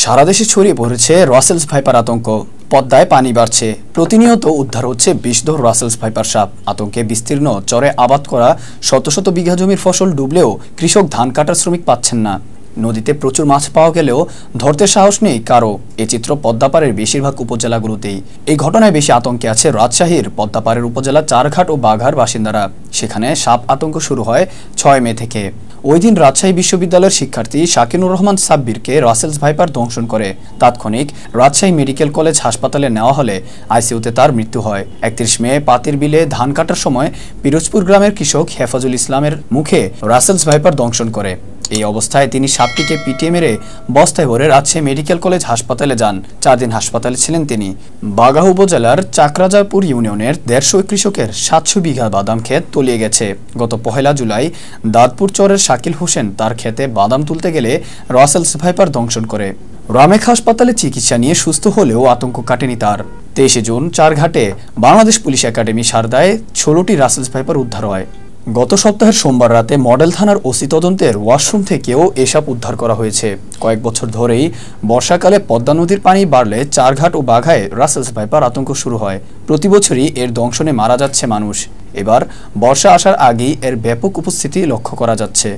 সারা দেশে ছড়িয়ে পড়েছে রাসেলস ভাইপার আতঙ্ক। পদ্মায় পানি বাড়ছে, প্রতিনিয়ত উদ্ধার হচ্ছে বিষধর রাসেলস ভাইপার সাপ। আতঙ্কে বিস্তীর্ণ চরে আবাদ করা শত শত বিঘা জমির ফসল ডুবলেও কৃষক ধান কাটার শ্রমিক পাচ্ছেন না। নদীতে প্রচুর মাছ পাওয়া গেলেও ধরতে সাহস নেই কারো। এ চিত্র পদ্মাপাড়ের বেশিরভাগ উপজেলাগুলোতেই। এই ঘটনায় বেশি আতঙ্কে আছে রাজশাহীর পদ্মাপাড়ের উপজেলা চারঘাট ও বাঘার বাসিন্দারা। সেখানে সাপ আতঙ্ক শুরু হয় ৬ মে থেকে। ওই দিন রাজশাহী বিশ্ববিদ্যালয়ের শিক্ষার্থী শাকিনুর রহমান সাব্বিরকে রাসেলস ভাইপার দংশন করে। তাৎক্ষণিক রাজশাহী মেডিকেল কলেজ হাসপাতালে নেওয়া হলে আইসিইউতে তার মৃত্যু হয়। ৩১ মে পাতির বিলে ধান কাটার সময় পিরোজপুর গ্রামের কৃষক হেফাজুল ইসলামের মুখে রাসেলস ভাইপার দংশন করে। এই অবস্থায় তিনি সাপটিকে পিটিয়ে মেরে বস্তায় ভরে রাজশাহী মেডিকেল কলেজ হাসপাতালে যান। ৪ দিন হাসপাতালে ছিলেন তিনি। বাঘা উপজেলার চাকরাজাপুর ইউনিয়নের ১৫০ কৃষকের ৭০০ বিঘা বাদাম ক্ষেত তলিয়ে গেছে। গত ১ জুলাই দাঁতপুর চরের শাকিল হোসেন তার ক্ষেতে বাদাম তুলতে গেলে রাসেলস ভাইপার দংশন করে। রামেক হাসপাতালে চিকিৎসা নিয়ে সুস্থ হলেও আতঙ্ক কাটেনি তার। ২৩ জুন চারঘাটে বাংলাদেশ পুলিশ একাডেমি সারদায় ১৬টি রাসেলস ভাইপার উদ্ধার হয়। গত সপ্তাহের সোমবার রাতে মডেল থানার ওসি তদন্তের ওয়াশরুম থেকেও এসব উদ্ধার করা হয়েছে। কয়েক বছর ধরেই বর্ষাকালে পদ্মা নদীর পানি বাড়লে চারঘাট ও বাঘায় রাসেলস ভাইপার আতঙ্ক শুরু হয়। প্রতি বছরই এর দংশনে মারা যাচ্ছে মানুষ। এবার বর্ষা আসার আগেই এর ব্যাপক উপস্থিতি লক্ষ্য করা যাচ্ছে।